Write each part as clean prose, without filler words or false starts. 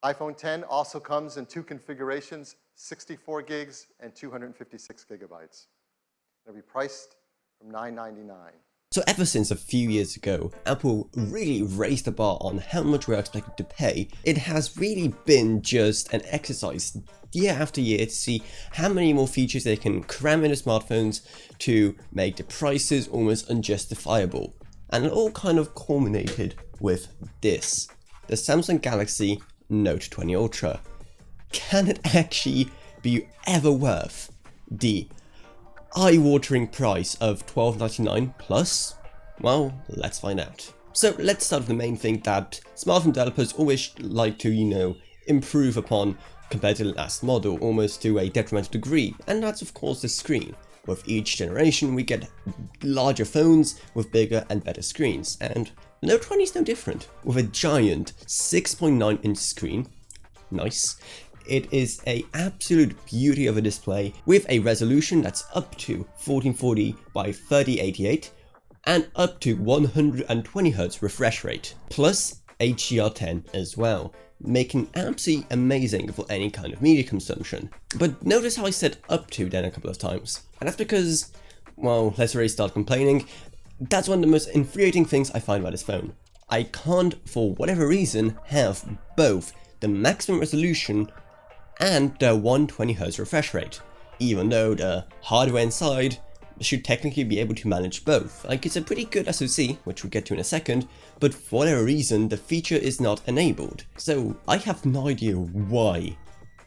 iPhone X also comes in two configurations, 64 gigs and 256 gigabytes. It'll be priced from $999. So ever since a few years ago, Apple really raised the bar on how much we're expected to pay. It has really been just an exercise year after year to see how many more features they can cram into smartphones to make the prices almost unjustifiable. And it all kind of culminated with this, the Samsung Galaxy Note 20 Ultra. Can it actually be ever worth the eye-watering price of $12.99 plus? Well, let's find out. So let's start with the main thing that smartphone developers always like to, improve upon compared to the last model, almost to a detrimental degree, and that's of course the screen. With each generation we get larger phones with bigger and better screens, and the Note 20 is no different, with a giant 6.9-inch screen. Nice. It is an absolute beauty of a display with a resolution that's up to 1440 by 3088 and up to 120Hz refresh rate, plus HDR10 as well, making absolutely amazing for any kind of media consumption. But notice how I said up to then a couple of times, and that's because, well, let's already start complaining. That's one of the most infuriating things I find about this phone. I can't, for whatever reason, have both the maximum resolution and the 120Hz refresh rate, even though the hardware inside should technically be able to manage both. Like, it's a pretty good SoC, which we'll get to in a second, but for whatever reason the feature is not enabled. So I have no idea why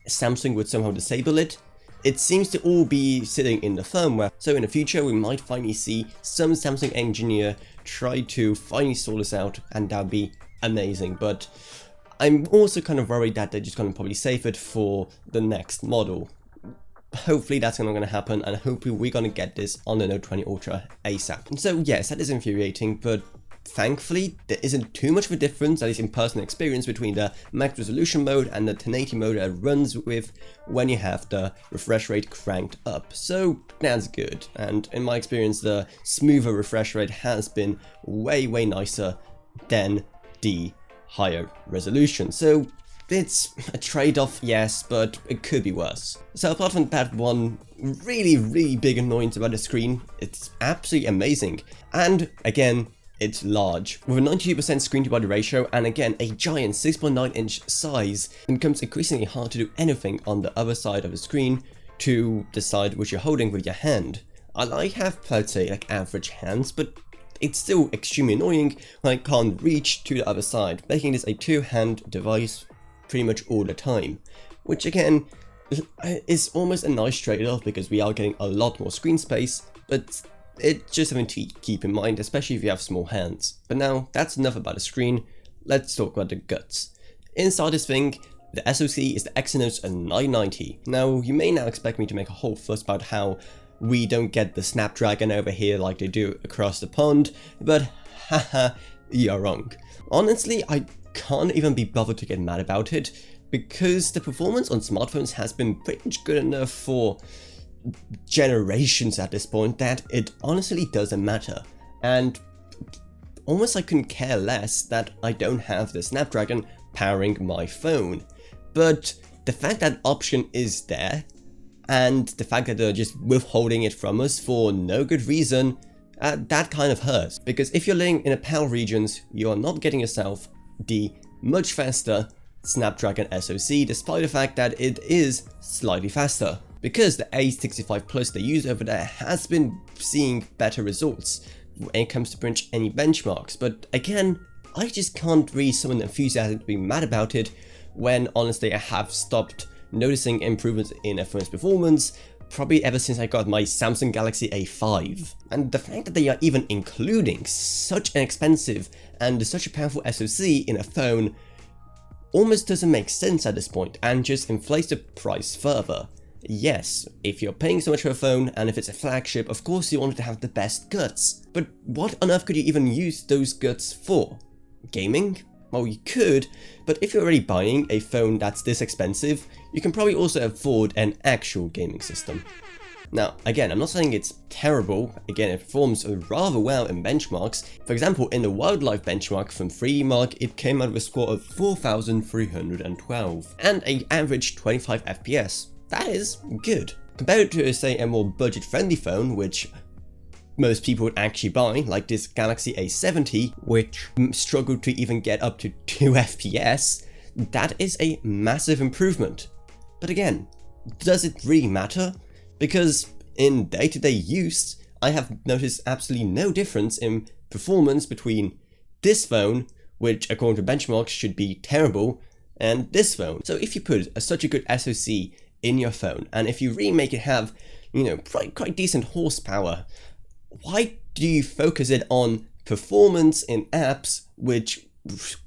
Samsung would somehow disable it. It seems to all be sitting in the firmware, so in the future we might finally see some Samsung engineer try to finally sort this out, and that would be amazing. But I'm also kind of worried that they're just going to probably save it for the next model. Hopefully that's not going to happen, and hopefully we're going to get this on the Note 20 Ultra ASAP. So yes, that is infuriating, but thankfully there isn't too much of a difference, at least in personal experience, between the max resolution mode and the 1080 mode that runs with when you have the refresh rate cranked up. So that's good, and in my experience the smoother refresh rate has been way nicer than the higher resolution. So it's a trade-off, yes, but it could be worse. So apart from that one really big annoyance about the screen, it's absolutely amazing. And again, it's large. With a 92% screen to body ratio and again a giant 6.9-inch size, it becomes increasingly hard to do anything on the other side of the screen to decide which you're holding with your hand. I have, let's say, like average hands, but it's still extremely annoying when I can't reach to the other side, making this a two-hand device pretty much all the time, which again is almost a nice trade-off because we are getting a lot more screen space, but it's just something to keep in mind, especially if you have small hands. But now that's enough about the screen, let's talk about the guts. Inside this thing, the SoC is the Exynos 990. Now you may now expect me to make a whole fuss about how we don't get the Snapdragon over here like they do across the pond, but haha, you're wrong. Honestly, I can't even be bothered to get mad about it, because the performance on smartphones has been pretty much good enough for generations at this point that it honestly doesn't matter. And almost I couldn't care less that I don't have the Snapdragon powering my phone. But the fact that option is there, and the fact that they're just withholding it from us for no good reason, that kind of hurts. Because if you're living in the PAL regions, you are not getting yourself the much faster Snapdragon SoC, despite the fact that it is slightly faster. Because the A65 Plus they use over there has been seeing better results when it comes to pretty much any benchmarks. But again, I just can't really summon enthusiasm to be mad about it when honestly I have stopped noticing improvements in a phone's performance probably ever since I got my Samsung Galaxy A5. And the fact that they are even including such an expensive and such a powerful SoC in a phone almost doesn't make sense at this point, and just inflates the price further. Yes, if you're paying so much for a phone, and if it's a flagship, of course you want it to have the best guts. But what on earth could you even use those guts for? Gaming? Well, you could, but if you're already buying a phone that's this expensive, you can probably also afford an actual gaming system. Now, again, I'm not saying it's terrible. Again, it performs rather well in benchmarks. For example, in the wildlife benchmark from 3DMark, it came out with a score of 4,312 and an average 25 FPS. That is good. Compared to, say, a more budget-friendly phone, which most people would actually buy, like this Galaxy A70, which struggled to even get up to 2 FPS, that is a massive improvement. But again, does it really matter? Because in day-to-day use, I have noticed absolutely no difference in performance between this phone, which according to benchmarks should be terrible, and this phone. So if you put such a good SoC in your phone, and if you really make it have, you know, quite decent horsepower, why do you focus it on performance in apps, which,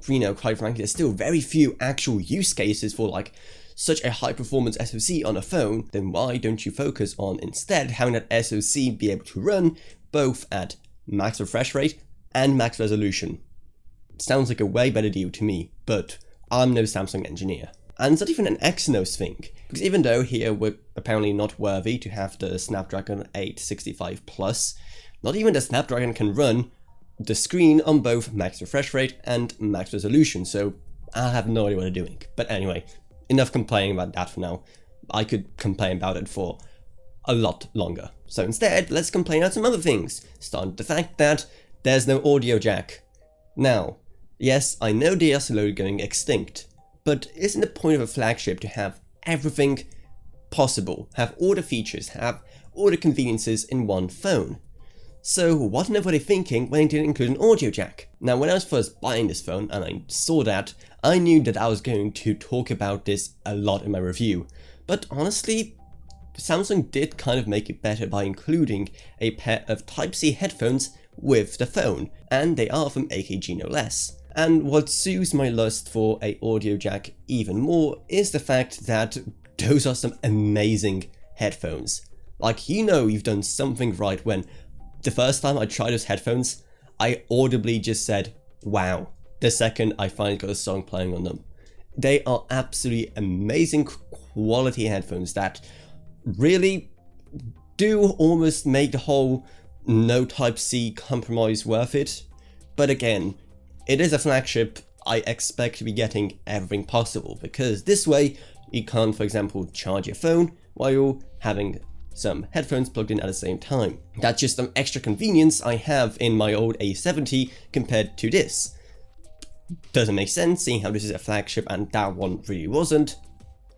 you know, quite frankly, there's still very few actual use cases for like such a high performance SoC on a phone? Then why don't you focus on instead having that SoC be able to run both at max refresh rate and max resolution? It sounds like a way better deal to me, but I'm no Samsung engineer. And it's not even an Exynos thing, because even though here we're apparently not worthy to have the Snapdragon 865 Plus, not even the Snapdragon can run the screen on both max refresh rate and max resolution, so I have no idea what they're doing. But anyway, enough complaining about that for now. I could complain about it for a lot longer. So instead, let's complain about some other things, starting with the fact that there's no audio jack. Now, yes, I know they are slowly going extinct, but isn't the point of a flagship to have everything possible, have all the features, have all the conveniences in one phone? So what were they thinking when they didn't include an audio jack? Now, when I was first buying this phone and I saw that, I knew that I was going to talk about this a lot in my review. But honestly, Samsung did kind of make it better by including a pair of Type-C headphones with the phone, and they are from AKG no less. And what soothes my lust for a audio jack even more is the fact that those are some amazing headphones. Like, you know you've done something right when the first time I tried those headphones, I audibly just said, wow, the second I finally got a song playing on them. They are absolutely amazing quality headphones that really do almost make the whole no Type-C compromise worth it. But again, it is a flagship. I expect to be getting everything possible, because this way you can, for example, charge your phone while having some headphones plugged in at the same time. That's just some extra convenience I have in my old A70 compared to this. Doesn't make sense seeing how this is a flagship and that one really wasn't,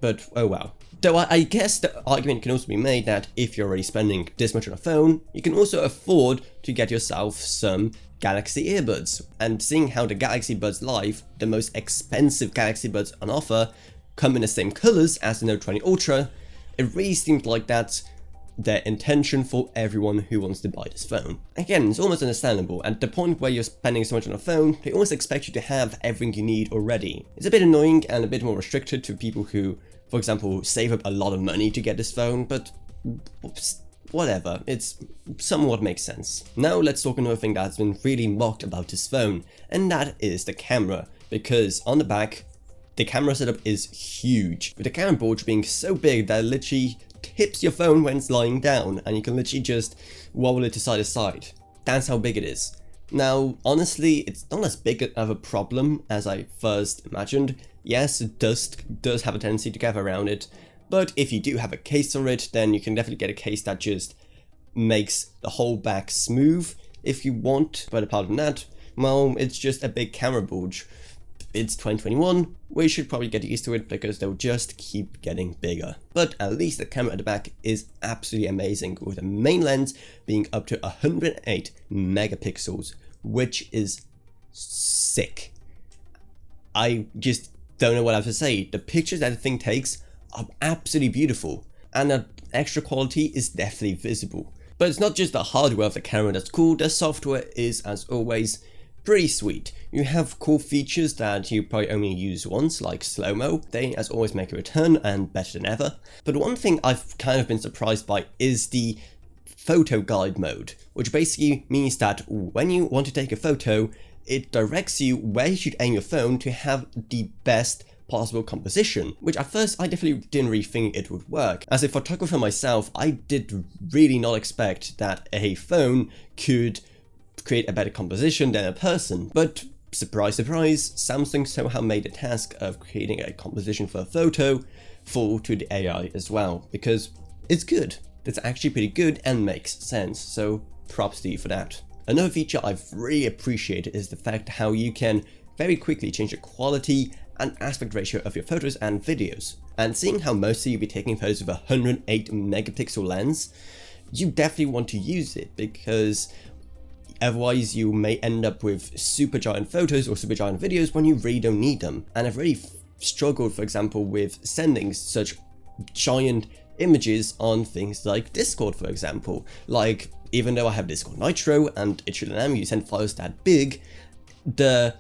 but oh well. Though I guess the argument can also be made that if you're already spending this much on a phone, you can also afford to get yourself some Galaxy earbuds. And seeing how the Galaxy Buds Live, the most expensive Galaxy Buds on offer, come in the same colors as the Note 20 Ultra, it really seems like that's their intention for everyone who wants to buy this phone. Again, it's almost understandable. At the point where you're spending so much on a phone, they almost expect you to have everything you need already. It's a bit annoying and a bit more restricted to people who, for example, save up a lot of money to get this phone, but whatever, it's somewhat makes sense. Now let's talk another thing that's been really mocked about this phone, and that is the camera, because on the back, the camera setup is huge, with the camera board being so big that it literally tips your phone when it's lying down, and you can literally just wobble it to side to side. That's how big it is. Now, honestly, it's not as big of a problem as I first imagined. Yes, dust does have a tendency to gather around it, but if you do have a case for it, then you can definitely get a case that just makes the whole back smooth if you want. But apart from that, well, it's just a big camera board. It's 2021, we should probably get used to it because they'll just keep getting bigger. But at least the camera at the back is absolutely amazing, with the main lens being up to 108 megapixels, which is sick. I just don't know what I have to say. The pictures that the thing takes are absolutely beautiful, and the extra quality is definitely visible. But it's not just the hardware of the camera that's cool, the software is, as always, pretty sweet. You have cool features that you probably only use once, like slow-mo. They, as always, make a return, and better than ever. But one thing I've kind of been surprised by is the photo guide mode, which basically means that when you want to take a photo, it directs you where you should aim your phone to have the best possible composition, which at first I definitely didn't really think it would work. As a photographer myself, I did really not expect that a phone could create a better composition than a person, but surprise, surprise, Samsung somehow made the task of creating a composition for a photo fall to the AI as well, because it's good. It's actually pretty good and makes sense, so props to you for that. Another feature I've really appreciated is the fact how you can very quickly change the quality and aspect ratio of your photos and videos. And seeing how mostly you'll be taking photos with a 108 megapixel lens, you definitely want to use it, because otherwise you may end up with super giant photos or super giant videos when you really don't need them. And I've really struggled, for example, with sending such giant images on things like Discord, for example. Like, even though I have Discord Nitro and it should allow me to send files that big, the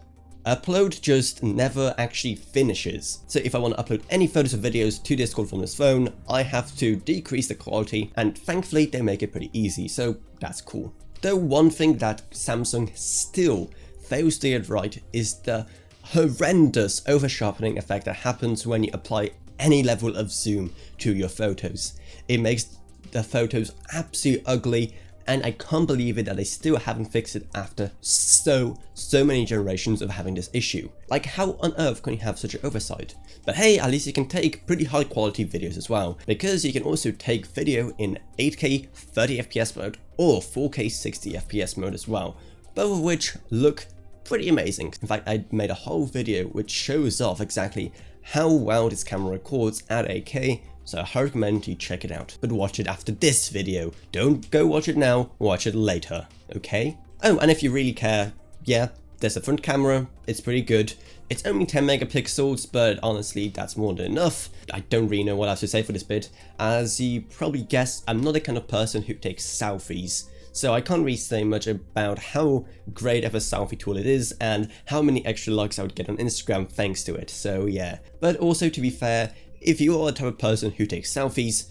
upload just never actually finishes. So if I want to upload any photos or videos to Discord from this phone, I have to decrease the quality, and thankfully they make it pretty easy, so that's cool. Though one thing that Samsung still fails to get right is the horrendous over-sharpening effect that happens when you apply any level of zoom to your photos. It makes the photos absolutely ugly, and I can't believe it that they still haven't fixed it after so many generations of having this issue. Like, how on earth can you have such an oversight? But hey, at least you can take pretty high quality videos as well, because you can also take video in 8K 30fps mode or 4K 60fps mode as well, both of which look pretty amazing. In fact, I made a whole video which shows off exactly how well this camera records at 8K, so I recommend you check it out. But watch it after this video. Don't go watch it now, watch it later, okay? Oh, and if you really care, yeah, there's a front camera, it's pretty good. It's only 10 megapixels, but honestly, that's more than enough. I don't really know what else to say for this bit. As you probably guessed, I'm not the kind of person who takes selfies, so I can't really say much about how great of a selfie tool it is and how many extra likes I would get on Instagram thanks to it, so yeah. But also, to be fair, if you are the type of person who takes selfies,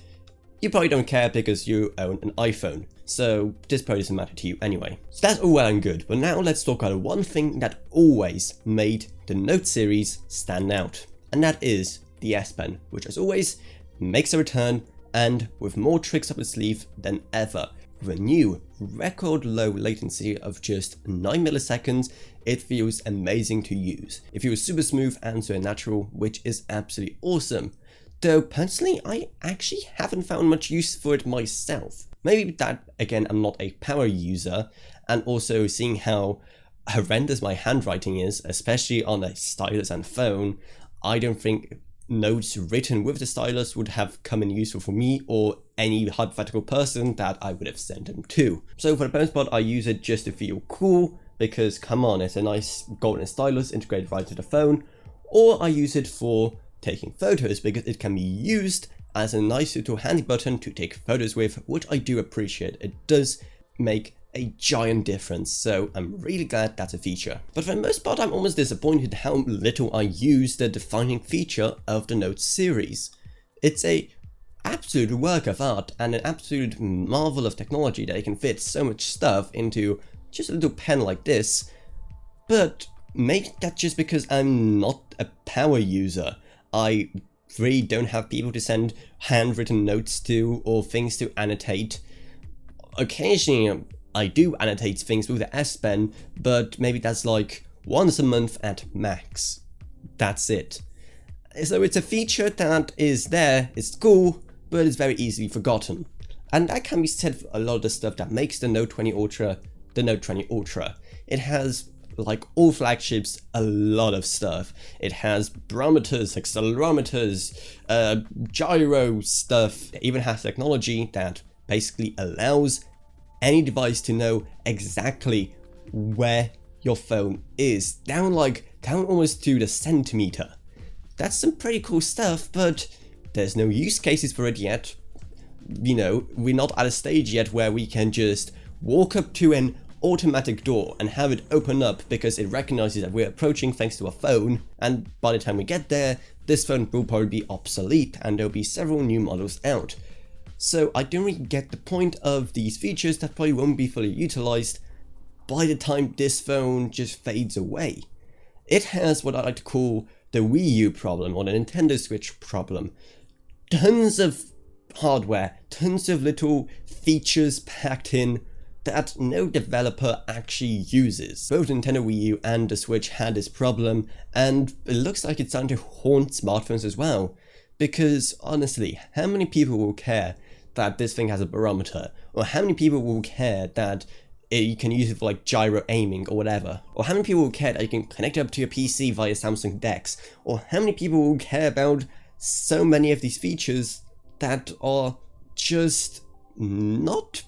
you probably don't care because you own an iPhone, so this probably doesn't matter to you anyway. So that's all well and good, but now let's talk about one thing that always made the Note series stand out, and that is the S Pen, which as always makes a return, and with more tricks up its sleeve than ever. With a new record low latency of just 9 milliseconds, it feels amazing to use. It feels super smooth and so natural, which is absolutely awesome. Though personally, I actually haven't found much use for it myself. Maybe that, again, I'm not a power user, and also seeing how horrendous my handwriting is, especially on a stylus and phone, I don't think notes written with the stylus would have come in useful for me or any hypothetical person that I would have sent them to. So for the most part, I use it just to feel cool, because come on, it's a nice golden stylus integrated right to the phone, or I use it for taking photos because it can be used as a nice little handy button to take photos with, which I do appreciate. It does make a giant difference, so I'm really glad that's a feature. But for the most part, I'm almost disappointed how little I use the defining feature of the Note series. It's a absolute work of art and an absolute marvel of technology that it can fit so much stuff into just a little pen like this, but maybe that's just because I'm not a power user. I really don't have people to send handwritten notes to or things to annotate. Occasionally I do annotate things with the S Pen, but maybe that's like once a month at max. That's it. So it's a feature that is there, it's cool, but it's very easily forgotten. And that can be said for a lot of the stuff that makes the Note 20 Ultra the Note 20 Ultra. It has, like all flagships, a lot of stuff. It has barometers, accelerometers, gyro stuff. It even has technology that basically allows any device to know exactly where your phone is, down almost to the centimeter. That's some pretty cool stuff, but there's no use cases for it yet. You know, we're not at a stage yet where we can just walk up to an automatic door and have it open up because it recognizes that we're approaching thanks to a phone, and by the time we get there, this phone will probably be obsolete and there'll be several new models out. So I don't really get the point of these features that probably won't be fully utilized by the time this phone just fades away. It has what I like to call the Wii U problem or the Nintendo Switch problem. Tons of hardware, tons of little features packed in that no developer actually uses. Both Nintendo Wii U and the Switch had this problem, and it looks like it's starting to haunt smartphones as well. Because honestly, how many people will care that this thing has a barometer? Or how many people will care that you can use it for like gyro aiming or whatever? Or how many people will care that you can connect it up to your PC via Samsung DeX? Or how many people will care about so many of these features that are just not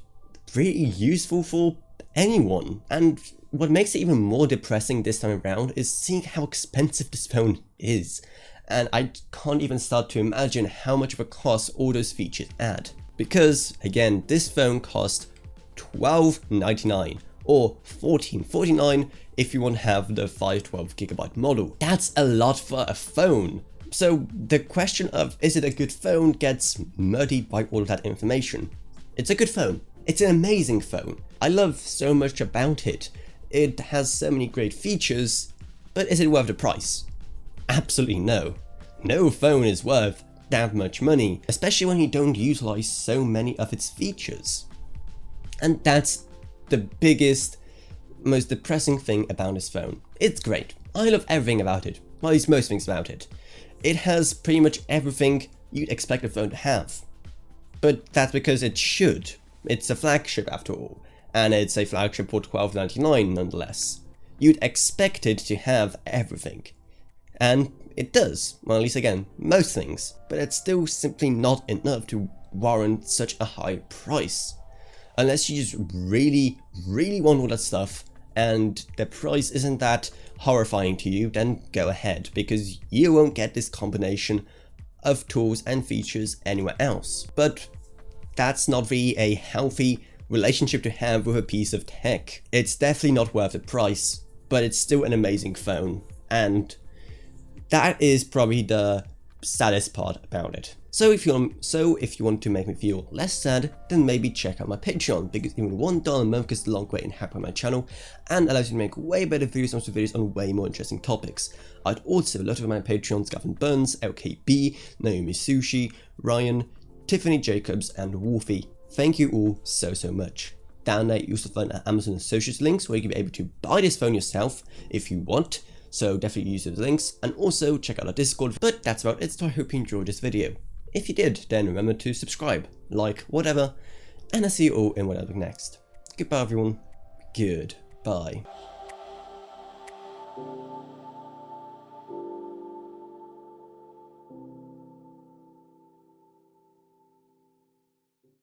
really useful for anyone? And what makes it even more depressing this time around is seeing how expensive this phone is. And I can't even start to imagine how much of a cost all those features add. Because, again, this phone cost $12.99 or $14.49 if you want to have the 512GB model. That's a lot for a phone. So the question of is it a good phone gets muddied by all of that information. It's a good phone. It's an amazing phone. I love so much about it. It has so many great features, but is it worth the price? Absolutely no. No phone is worth that much money, especially when you don't utilize so many of its features. And that's the biggest, most depressing thing about this phone. It's great. I love everything about it. Well, at least most things about it. It has pretty much everything you'd expect a phone to have. But that's because it should. It's a flagship after all, and it's a flagship for $12.99 nonetheless. You'd expect it to have everything. And it does, well, at least again, most things, but it's still simply not enough to warrant such a high price. Unless you just really, really want all that stuff and the price isn't that horrifying to you, then go ahead, because you won't get this combination of tools and features anywhere else. But that's not really a healthy relationship to have with a piece of tech. It's definitely not worth the price, but it's still an amazing phone, and that is probably the saddest part about it. So if you want to make me feel less sad, then maybe check out my Patreon, because even $1 a month goes a long way in helping my channel and allows you to make way better videos and videos on way more interesting topics. I'd also love to have my Patreons Gavin Burns, LKB, Naomi Sushi, Ryan, Tiffany Jacobs, and Wolfie. Thank you all so much. Down there you also find our Amazon Associates links where you can be able to buy this phone yourself if you want. So definitely use those links, and also check out our Discord. But that's about it, so I hope you enjoyed this video. If you did, then remember to subscribe, like, whatever, and I'll see you all in whatever next. Goodbye everyone, goodbye.